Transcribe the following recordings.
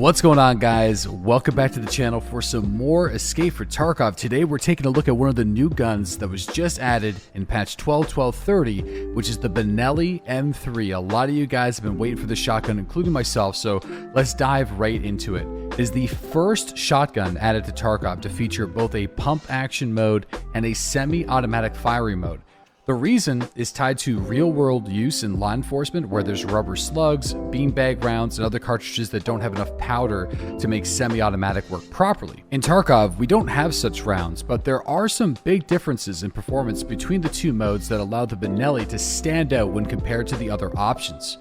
What's going on, guys? Welcome back to the channel for some more Escape for Tarkov. Today we're taking a look at one of the new guns that was just added in patch 12.12.30, which is the Benelli M3. A lot of you guys have been waiting for this shotgun, including myself, so let's dive right into it. It is the first shotgun added to Tarkov to feature both a pump action mode and a semi-automatic firing mode. The reason is tied to real-world use in law enforcement, where there's rubber slugs, beanbag rounds, and other cartridges that don't have enough powder to make semi-automatic work properly. In Tarkov, we don't have such rounds, but there are some big differences in performance between the two modes that allow the Benelli to stand out when compared to the other options.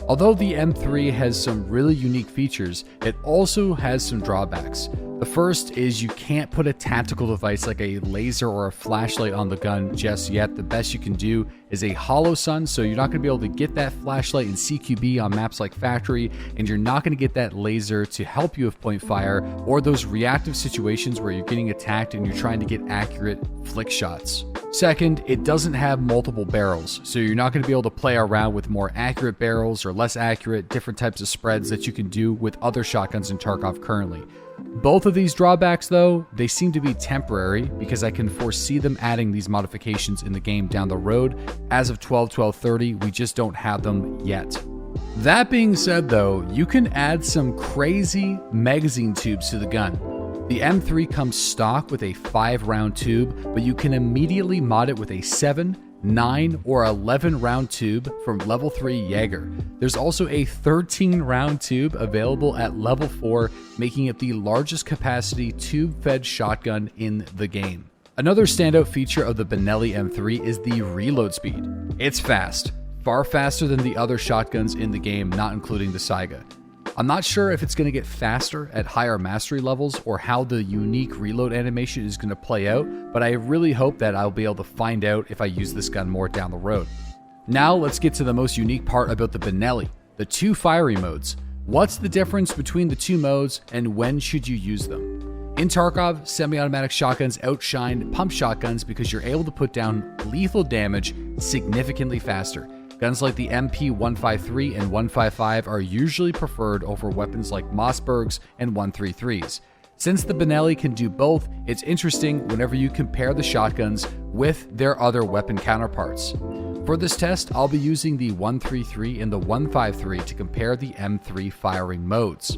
Although the M3 has some really unique features, it also has some drawbacks. The first is you can't put a tactical device like a laser or a flashlight on the gun just yet. The best you can do is a hollow sun, so you're not going to be able to get that flashlight in CQB on maps like Factory, and you're not going to get that laser to help you with point fire or those reactive situations where you're getting attacked and you're trying to get accurate flick shots. Second, it doesn't have multiple barrels, so you're not going to be able to play around with more accurate barrels or less accurate, different types of spreads that you can do with other shotguns in Tarkov currently. Both of these drawbacks, though, they seem to be temporary because I can foresee them adding these modifications in the game down the road. As of 12.12.30, we just don't have them yet. That being said, though, you can add some crazy magazine tubes to the gun. The M3 comes stock with a 5-round tube, but you can immediately mod it with a 7, 9, or 11 round tube from level 3 Jaeger. There's also a 13 round tube available at level 4, making it the largest capacity tube-fed shotgun in the game. Another standout feature of the Benelli M3 is the reload speed. It's fast, far faster than the other shotguns in the game, not including the Saiga. I'm not sure if it's going to get faster at higher mastery levels or how the unique reload animation is going to play out, but I really hope that I'll be able to find out if I use this gun more down the road. Now let's get to the most unique part about the Benelli, the two firing modes. What's the difference between the two modes and when should you use them? In Tarkov, semi-automatic shotguns outshine pump shotguns because you're able to put down lethal damage significantly faster. Guns like the MP153 and 155 are usually preferred over weapons like Mossbergs and 133s. Since the Benelli can do both, it's interesting whenever you compare the shotguns with their other weapon counterparts. For this test, I'll be using the 133 and the 153 to compare the M3 firing modes.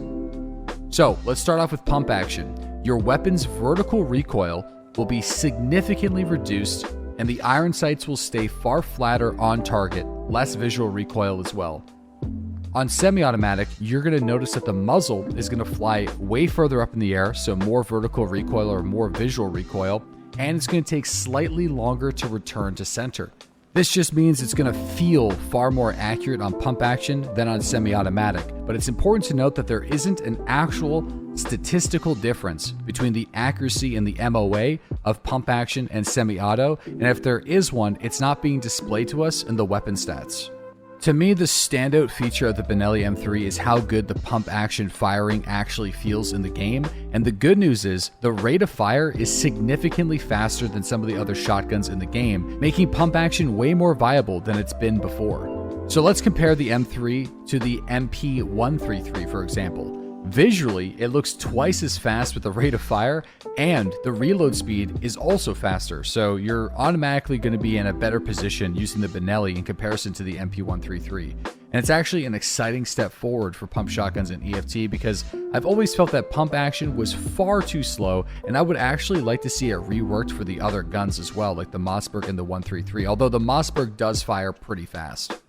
So let's start off with pump action. Your weapon's vertical recoil will be significantly reduced, and the iron sights will stay far flatter on target, less visual recoil as well. On semi-automatic, you're going to notice that the muzzle is going to fly way further up in the air, so more vertical recoil or more visual recoil, and it's going to take slightly longer to return to center. This just means it's going to feel far more accurate on pump action than on semi-automatic, but it's important to note that there isn't an actual statistical difference between the accuracy and the MOA of pump action and semi-auto, and if there is one, it's not being displayed to us in the weapon stats. To me, the standout feature of the Benelli M3 is how good the pump action firing actually feels in the game, and the good news is the rate of fire is significantly faster than some of the other shotguns in the game, making pump action way more viable than it's been before. So let's compare the M3 to the MP133, for example. Visually, it looks twice as fast with the rate of fire, and the reload speed is also faster, so you're automatically going to be in a better position using the Benelli in comparison to the MP133. And it's actually an exciting step forward for pump shotguns in EFT because I've always felt that pump action was far too slow, and I would actually like to see it reworked for the other guns as well, like the Mossberg and the 133, although the Mossberg does fire pretty fast.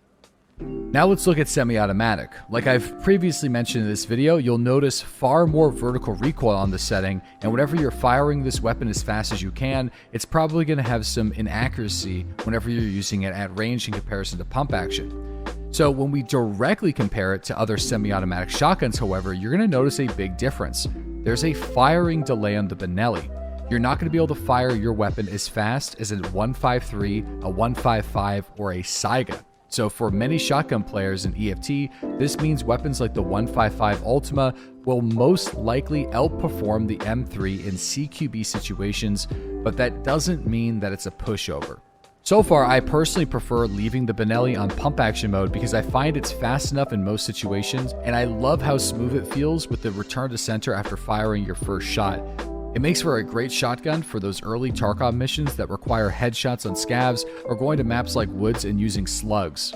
Now let's look at semi-automatic. Like I've previously mentioned in this video, you'll notice far more vertical recoil on this setting, and whenever you're firing this weapon as fast as you can, it's probably going to have some inaccuracy whenever you're using it at range in comparison to pump action. So when we directly compare it to other semi-automatic shotguns, however, you're going to notice a big difference. There's a firing delay on the Benelli. You're not going to be able to fire your weapon as fast as a 153, a 155, or a Saiga. So for many shotgun players in EFT, this means weapons like the 155 Ultima will most likely outperform the M3 in CQB situations, but that doesn't mean that it's a pushover. So far, I personally prefer leaving the Benelli on pump action mode because I find it's fast enough in most situations, and I love how smooth it feels with the return to center after firing your first shot. It makes for a great shotgun for those early Tarkov missions that require headshots on scavs or going to maps like woods and using slugs.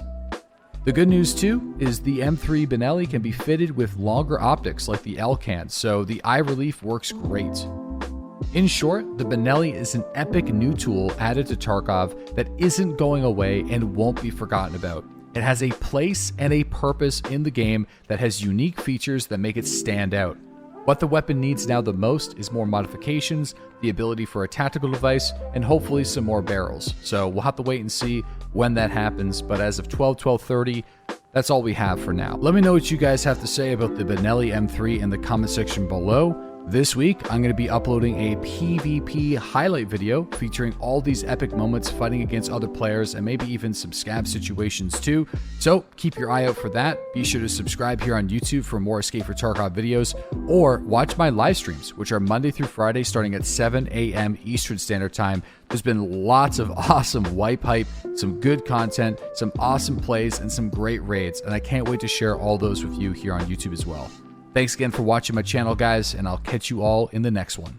The good news too is the M3 Benelli can be fitted with longer optics like the L can, so the eye relief works great. In short, the Benelli is an epic new tool added to Tarkov that isn't going away and won't be forgotten about. It has a place and a purpose in the game that has unique features that make it stand out. What the weapon needs now the most is more modifications, the ability for a tactical device, and hopefully some more barrels. So we'll have to wait and see when that happens, but as of 12/12/30, that's all we have for now. Let me know what you guys have to say about the Benelli M3 in the comment section below. This week, I'm going to be uploading a PvP highlight video featuring all these epic moments fighting against other players and maybe even some scab situations too. So keep your eye out for that. Be sure to subscribe here on YouTube for more Escape for Tarkov videos, or watch my live streams, which are Monday through Friday starting at 7 a.m. Eastern Standard Time. There's been lots of awesome wipe hype, some good content, some awesome plays, and some great raids, and I can't wait to share all those with you here on YouTube as well. Thanks again for watching my channel, guys, and I'll catch you all in the next one.